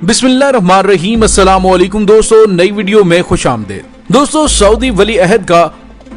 बिस्मिल्लाहिर्रहमानिर्रहीम। अस्सलाम वालेकुम दोस्तों, नई वीडियो में खुश आमदीद। दोस्तों, सऊदी वली अहद का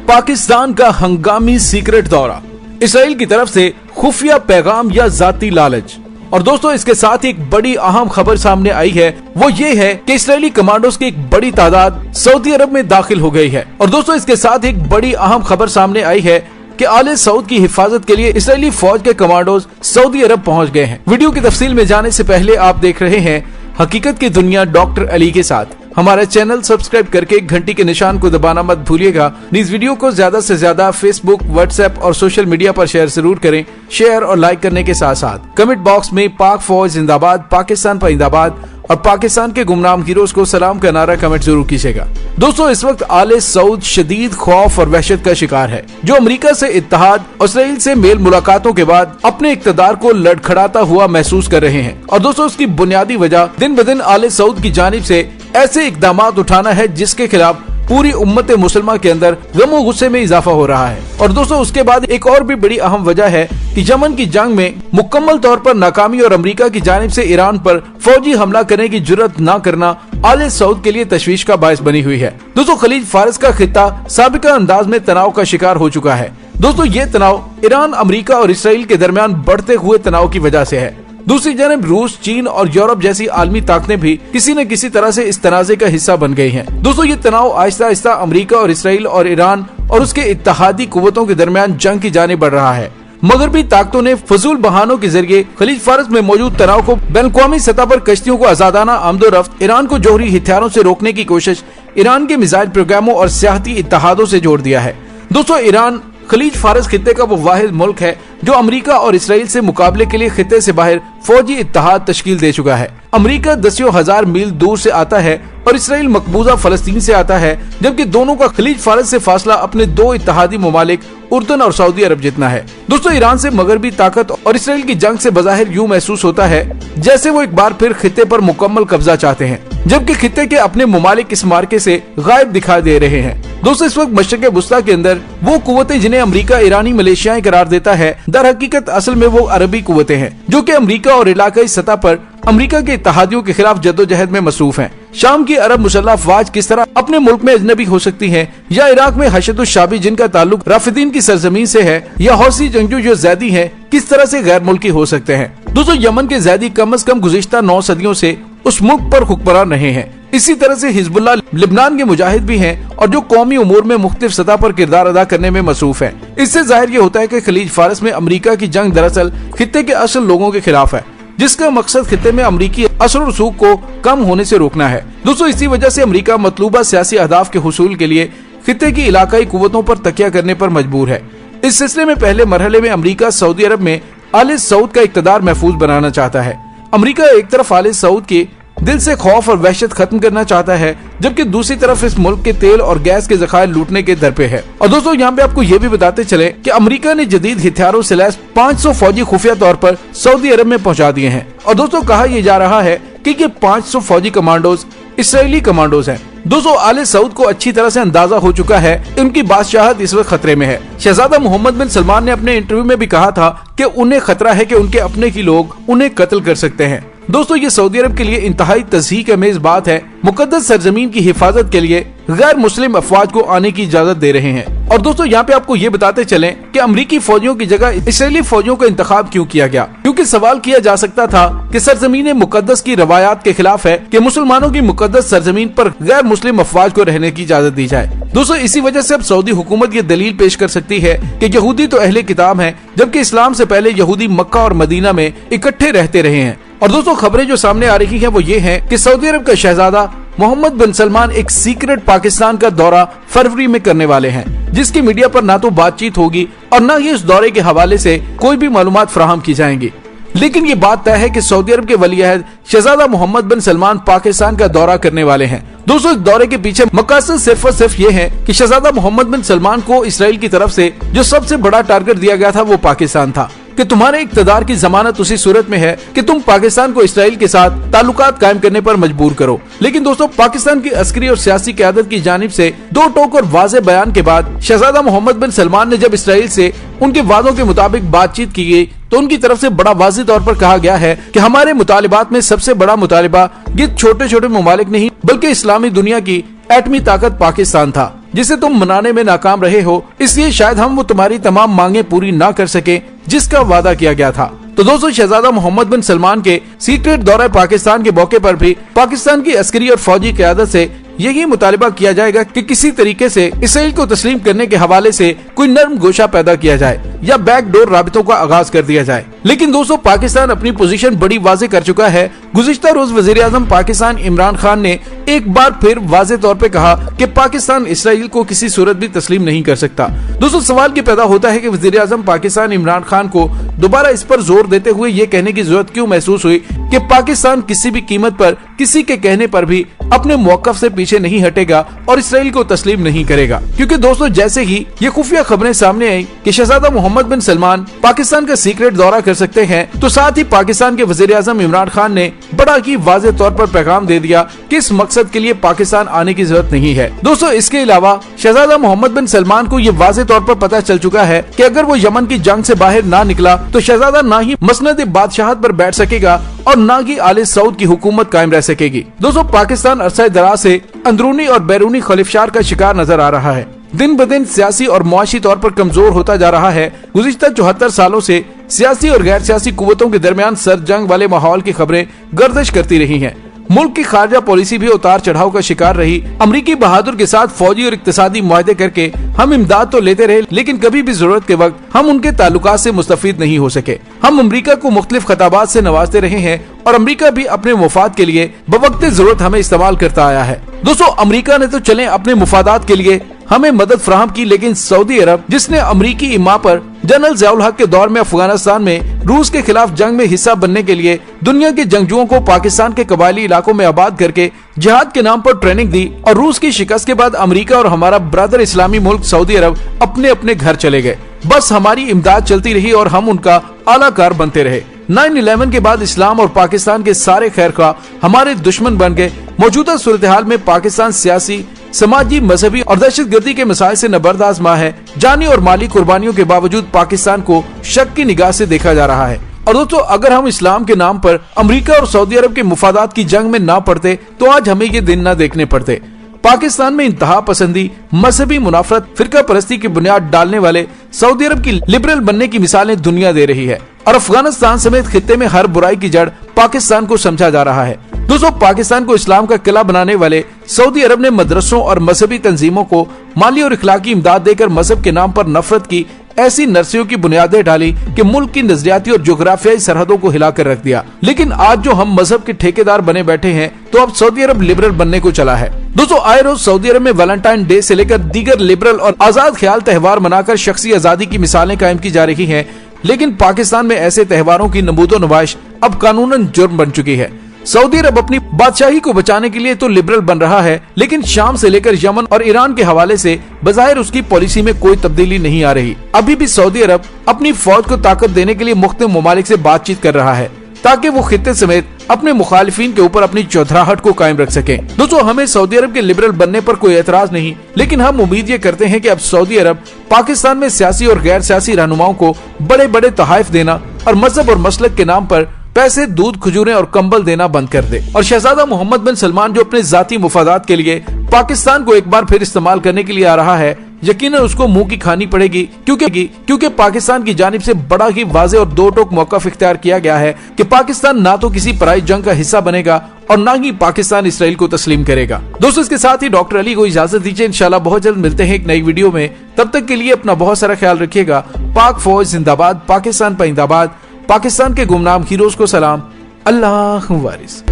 पाकिस्तान का हंगामी सीक्रेट दौरा, इसराइल की तरफ से खुफिया पैगाम या जाती लालच। और दोस्तों, इसके साथ एक बड़ी अहम खबर सामने आई है, वो ये है कि इसराइली कमांडोज की एक बड़ी तादाद सऊदी अरब में दाखिल हो गई है। और दोस्तों, इसके साथ एक बड़ी अहम खबर सामने आई है कि आले सऊद की हिफाजत के लिए इसराइली फौज के कमांडोज सऊदी अरब पहुंच गए हैं। वीडियो की तफसील में जाने से पहले आप देख रहे हैं हकीकत की दुनिया डॉक्टर अली के साथ। हमारा चैनल सब्सक्राइब करके घंटी के निशान को दबाना मत भूलिएगा। इस वीडियो को ज्यादा से ज्यादा फेसबुक, व्हाट्सएप और सोशल मीडिया पर शेयर जरूर करें। शेयर और लाइक करने के साथ साथ कमेंट बॉक्स में पाक फौज जिंदाबाद, पाकिस्तान जिंदाबाद और पाकिस्तान के गुमनाम हीरोज को सलाम का नारा कमेंट जरूर कीजिएगा। दोस्तों, इस वक्त आले सऊद शदीद खौफ और वहशत का शिकार है, जो अमेरिका से इत्तेहाद और इसराइल से मेल मुलाकातों के बाद अपने इक़्तिदार को लड़खड़ाता हुआ महसूस कर रहे हैं। और दोस्तों, उसकी बुनियादी वजह दिन ब दिन आले सऊद की जानिब से ऐसे इक़दामात उठाना है जिसके खिलाफ पूरी उम्मत मुसलमा के अंदर गम और गुस्से में इजाफा हो रहा है। और दोस्तों, उसके बाद एक और भी बड़ी अहम वजह है कि यमन की जंग में मुकम्मल तौर पर नाकामी और अमेरिका की जानिब से ईरान पर फौजी हमला करने की जुर्रत न करना आले सऊद के लिए तशवीश का बायस बनी हुई है। दोस्तों, खलीज फारस का खित्ता साबिका अंदाज में तनाव का शिकार हो चुका है। दोस्तों, ये तनाव ईरान, अमेरिका और इसराइल के दरमियान बढ़ते हुए तनाव की वजह से है। दूसरी जानब रूस, चीन और यूरोप जैसी आलमी ताकतें भी किसी न किसी तरह से इस तनाज़े का हिस्सा बन गई हैं। दोस्तों, ये तनाव आहिस्ता आहिस्ता अमेरिका और इसराइल और ईरान और उसके इत्तेहादी कुव्वतों के दरमियान जंग की जाने बढ़ रहा है। मगरबी ताकतों ने फजूल बहानों के जरिए खलीज फारस में मौजूद तनाव को बैनुल-अक़वामी सतह पर कश्तियों को आजादाना आमदोरफ्त, ईरान को जौहरी हथियारों से रोकने की कोशिश, ईरान के मिसाइल प्रोग्रामों और सियाहती इत्तेहादों से जोड़ दिया है। दोस्तों, ईरान खलीज फारस खित्ते का वो वाहिद मुल्क है जो अमेरिका और इसराइल से मुकाबले के लिए खित्ते से बाहर फौजी इत्तेहाद तश्कील दे चुका है। अमेरिका दसियों हजार मील दूर से आता है और इसराइल मकबूजा फलस्तीन से आता है, जबकि दोनों का खलीज फारस से फासला अपने दो इत्तेहादी ममालिक उर्दन और सऊदी अरब जितना है। दोस्तों, ईरान से मगरबी ताकत और इसराइल की जंग से बज़ाहिर यूं महसूस होता है जैसे वो एक बार फिर खित्ते पर मुकम्मल कब्जा चाहते हैं, जबकि खित्ते के अपने ममालिक इस मार्के से गायब दिखाई दे रहे हैं। दोस्तों, इस वक्त मशरिक़ वुस्ता के अंदर वो कुव्वतें जिन्हें अमेरिका ईरानी मलेशियाएं करार देता है, दर हकीकत असल में वो अरबी कुव्वतें हैं जो कि अमेरिका और इलाकाई सतह पर अमेरिका के इत्तेहादियों के खिलाफ जद्दोजहद में मसरूफ हैं। शाम की अरब मुसल्लह अफवाज किस तरह अपने मुल्क में अजनबी हो सकती हैं, या इराक में हशदुश-शाबी जिनका ताल्लुक राफिदीन की सरजमीन से है, या हौसी जंगजू जो ज़ैदी हैं, किस तरह से गैर मुल्की हो सकते हैं। दोस्तों, यमन के ज़ैदी कम अज कम गुज़िश्ता 9 सदियों से उस मुल्क पर हुक्मरान रहे हैं। इसी तरह से हिजबुल्लाह लिबनान के मुजाहिद भी हैं और जो कौमी उमूर में मुख्तलिफ सतह पर किरदार अदा करने में मसरूफ है। इससे जाहिर ये होता है कि खलीज फारस में अमेरिका की जंग दरअसल खित्ते के असल लोगों के खिलाफ है, जिसका मकसद खित्ते में अमरीकी असर और रसूख को कम होने से रोकना है। दोस्तों, इसी वजह से अमेरिका मतलूबा सियासी अहदाफ के हुसूल के लिए खित्ते की इलाकाई कुव्वतों पर तकिया करने पर मजबूर है। इस सिलसिले में पहले मरहले में अमेरिका सऊदी अरब में आले सऊद का इक़्तिदार महफूज बनाना चाहता है। अमेरिका एक तरफ आले सऊद के दिल से खौफ और वहशत खत्म करना चाहता है, जबकि दूसरी तरफ इस मुल्क के तेल और गैस के ज़खायर लूटने के दर पे है। और दोस्तों, यहाँ पे आपको ये भी बताते चले कि अमेरिका ने जदीद हथियारों से लैस 500 फौजी खुफिया तौर पर सऊदी अरब में पहुंचा दिए हैं। और दोस्तों, कहा यह जा रहा है कि ये 500 फौजी कमांडोज इसराइली कमांडोज हैं। दोस्तों, आले सऊद को अच्छी तरह से अंदाजा हो चुका है कि उनकी बादशाहत इस वक्त खतरे में है। शहजादा मोहम्मद बिन सलमान ने अपने इंटरव्यू में भी कहा था कि उन्हें खतरा है कि उनके अपने की लोग उन्हें कत्ल कर सकते हैं। दोस्तों, ये सऊदी अरब के लिए इंतहाई तज़हीक अमेज बात है। मुकद्दस सरजमीन की हिफाजत के लिए गैर मुस्लिम अफवाज को आने की इजाजत दे रहे हैं। और दोस्तों, यहाँ पे आपको ये बताते चलें कि अमरीकी फौजियों की जगह इसराइली फौजियों का इंतखाब क्यों किया गया, क्योंकि सवाल किया जा सकता था कि सरजमीन मुकद्दस की रवायात के खिलाफ है कि मुसलमानों की मुकद्दस सरजमीन पर गैर मुस्लिम अफवाज को रहने की इजाजत दी जाए। दोस्तों, इसी वजह से अब सऊदी हुकूमत ये दलील पेश कर सकती है कि यहूदी तो अहले किताब हैं, जबकि इस्लाम से पहले यहूदी मक्का और मदीना में इकट्ठे रहते रहे हैं। और दोस्तों, खबरें जो सामने आ रही हैं वो ये हैं कि सऊदी अरब का शहजादा मोहम्मद बिन सलमान एक सीक्रेट पाकिस्तान का दौरा फरवरी में करने वाले हैं, जिसकी मीडिया पर ना तो बातचीत होगी और न ही इस दौरे के हवाले से कोई भी मालूमात फराहम की जाएंगी। लेकिन ये बात तय है कि सऊदी अरब के वली अहद शहजादा मोहम्मद बिन सलमान पाकिस्तान का दौरा करने वाले हैं। दोस्तों, इस दौरे के पीछे मकसद सिर्फ और सिर्फ ये है कि शहजादा मोहम्मद बिन सलमान को इसराइल की तरफ से जो सबसे बड़ा टारगेट दिया गया था वो पाकिस्तान था, कि तुम्हारे इक़्तिदार की जमानत उसी सूरत में है कि तुम पाकिस्तान को इसराइल के साथ ताल्लुकात कायम करने पर मजबूर करो। लेकिन दोस्तों, पाकिस्तान की अस्करी और सियासी क़यादत की जानिब से दो टोक और वाज़ेह बयान के बाद शहजादा मोहम्मद बिन सलमान ने जब इसराइल से उनके वादों के मुताबिक बातचीत की गई تو ان کی طرف سے بڑا واضح طور پر کہا گیا ہے کہ ہمارے مطالبات میں سب سے بڑا مطالبہ یہ چھوٹے چھوٹے ممالک نہیں بلکہ اسلامی دنیا کی ایٹمی طاقت پاکستان تھا، جسے تم منانے میں ناکام رہے ہو، اس لیے شاید ہم وہ تمہاری تمام مانگیں پوری نہ کر سکے جس کا وعدہ کیا گیا تھا۔ تو دوستو، شہزادہ محمد بن سلمان کے سیکریٹ دورہ پاکستان کے موقع پر بھی پاکستان کی عسکری اور فوجی قیادت سے یہی مطالبہ کیا جائے گا کہ کسی طریقے سے اسرائیل کو تسلیم کرنے کے حوالے سے کوئی نرم گوشہ پیدا کیا جائے یا بیک ڈور رابطوں کا آغاز کر دیا جائے۔ لیکن دوستو، پاکستان اپنی پوزیشن بڑی واضح کر چکا ہے۔ گزشتہ روز وزیر اعظم پاکستان عمران خان نے ایک بار پھر واضح طور پہ کہا کہ پاکستان اسرائیل کو کسی صورت بھی تسلیم نہیں کر سکتا۔ دوستو، سوال یہ پیدا ہوتا ہے کہ وزیر اعظم پاکستان عمران خان کو دوبارہ اس پر زور دیتے ہوئے یہ کہنے کی ضرورت کیوں محسوس ہوئی کہ پاکستان کسی بھی قیمت پر کسی کے کہنے پر بھی اپنے موقف سے پیچھے نہیں ہٹے گا اور اسرائیل کو تسلیم نہیں کرے گا؟ کیونکہ دوستو، جیسے ہی یہ خفیہ خبریں سامنے آئی کہ شہزادہ محمد بن سلمان پاکستان کا سیکریٹ دورہ کر سکتے ہیں، تو ساتھ ہی پاکستان کے وزیر اعظم عمران خان نے بڑا ہی واضح طور پر پیغام دے دیا کہ اس مقصد کے لیے پاکستان آنے کی ضرورت نہیں ہے۔ دوستو، اس کے علاوہ شہزادہ محمد بن سلمان کو یہ واضح طور پر پتہ چل چکا ہے کہ اگر وہ یمن کی جنگ سے باہر نہ نکلا تو شہزادہ نہ ہی مسند بادشاہت پر بیٹھ سکے گا اور نہ ہی آل سعود کی حکومت قائم رہ سکے گی۔ دوستو، پاکستان عرصہ دراز سے اندرونی اور بیرونی خلفشار کا شکار نظر آ رہا ہے، دن بدن سیاسی اور معاشی طور پر کمزور ہوتا جا رہا ہے۔ گزشتہ 74 سالوں سے سیاسی اور غیر سیاسی قوتوں کے درمیان سر جنگ والے ماحول کی خبریں گردش کرتی رہی ہیں۔ ملک کی خارجہ پالیسی بھی اتار چڑھاؤ کا شکار رہی۔ امریکی بہادر کے ساتھ فوجی اور اقتصادی معاہدے کر کے ہم امداد تو لیتے رہے، لیکن کبھی بھی ضرورت کے وقت ہم ان کے تعلقات سے مستفید نہیں ہو سکے۔ ہم امریکہ کو مختلف خطابات سے نوازتے رہے ہیں اور امریکہ بھی اپنے مفاد کے لیے بوقت ضرورت ہمیں استعمال کرتا آیا ہے۔ دوستو، امریکہ نے تو چلیں اپنے مفادات کے لیے ہمیں مدد فراہم کی، لیکن سعودی عرب، جس نے امریکی اماں پر جنرل ضیاء الحق کے دور میں افغانستان میں روس کے خلاف جنگ میں حصہ بننے کے لیے دنیا کے جنگجوؤں کو پاکستان کے قبائلی علاقوں میں آباد کر کے جہاد کے نام پر ٹریننگ دی، اور روس کی شکست کے بعد امریکہ اور ہمارا برادر اسلامی ملک سعودی عرب اپنے اپنے گھر چلے گئے۔ بس ہماری امداد چلتی رہی اور ہم ان کا اعلیٰ کار بنتے رہے۔ 9/11 کے بعد اسلام اور پاکستان کے سارے خیر خواہ ہمارے دشمن بن گئے۔ موجودہ صورتحال میں پاکستان سیاسی، سماجی، مذہبی اور دہشت گردی کے مسائل سے نبرد آزما ہے۔ جانی اور مالی قربانیوں کے باوجود پاکستان کو شک کی نگاہ سے دیکھا جا رہا ہے۔ اور دوستو، اگر ہم اسلام کے نام پر امریکہ اور سعودی عرب کے مفادات کی جنگ میں نہ پڑتے تو آج ہمیں یہ دن نہ دیکھنے پڑتے۔ پاکستان میں انتہا پسندی، مذہبی منافرت، فرقہ پرستی کی بنیاد ڈالنے والے سعودی عرب کی لبرل بننے کی مثالیں دنیا دے رہی ہے، اور افغانستان سمیت خطے میں ہر برائی کی جڑ پاکستان کو سمجھا جا رہا ہے۔ دوستو، پاکستان کو اسلام کا قلعہ بنانے والے سعودی عرب نے مدرسوں اور مذہبی تنظیموں کو مالی اور اخلاقی امداد دے کر مذہب کے نام پر نفرت کی ایسی نرسیوں کی بنیادیں ڈالی کہ ملک کی نظریاتی اور جغرافیائی سرحدوں کو ہلا کر رکھ دیا۔ لیکن آج جو ہم مذہب کے ٹھیکیدار بنے بیٹھے ہیں تو اب سعودی عرب لبرل بننے کو چلا ہے۔ دوستو، آئے روز سعودی عرب میں ویلنٹائن ڈے سے لے کر دیگر لبرل اور آزاد خیال تہوار منا کر شخصی آزادی کی مثالیں قائم کی جا رہی ہیں، لیکن پاکستان میں ایسے تہواروں کی نمود و نمائش اب قانوناً جرم بن چکی ہے۔ سعودی عرب اپنی بادشاہی کو بچانے کے لیے تو لبرل بن رہا ہے، لیکن شام سے لے کر یمن اور ایران کے حوالے سے بظاہر اس کی پالیسی میں کوئی تبدیلی نہیں آ رہی۔ ابھی بھی سعودی عرب اپنی فوج کو طاقت دینے کے لیے مختلف ممالک سے بات چیت کر رہا ہے تاکہ وہ خطے سمیت اپنے مخالفین کے اوپر اپنی چودھراہٹ کو قائم رکھ سکیں۔ دوستو، ہمیں سعودی عرب کے لبرل بننے پر کوئی اعتراض نہیں، لیکن ہم امید یہ کرتے ہیں کہ اب سعودی عرب پاکستان میں سیاسی اور غیر سیاسی رہنماؤں کو بڑے بڑے تحائف دینا اور مذہب اور مسلک کے نام پر پیسے، دودھ، کھجوریں اور کمبل دینا بند کر دے، اور شہزادہ محمد بن سلمان جو اپنے ذاتی مفادات کے لیے پاکستان کو ایک بار پھر استعمال کرنے کے لیے آ رہا ہے، یقیناً اس کو منہ کی کھانی پڑے گی، کیونکہ پاکستان کی جانب سے بڑا ہی واضح اور دو ٹوک موقف اختیار کیا گیا ہے کہ پاکستان نہ تو کسی پرائی جنگ کا حصہ بنے گا اور نہ ہی پاکستان اسرائیل کو تسلیم کرے گا۔ دوستو، اس کے ساتھ ہی ڈاکٹر علی کو اجازت دیجیے، انشاءاللہ بہت جلد ملتے ہیں ایک نئی ویڈیو میں۔ تب تک کے لیے اپنا بہت سارا خیال رکھیے گا۔ پاک فوج زندہ باد، پاکستان پائندہ باد، پاکستان کے گمنام ہیروز کو سلام، اللہ وارث۔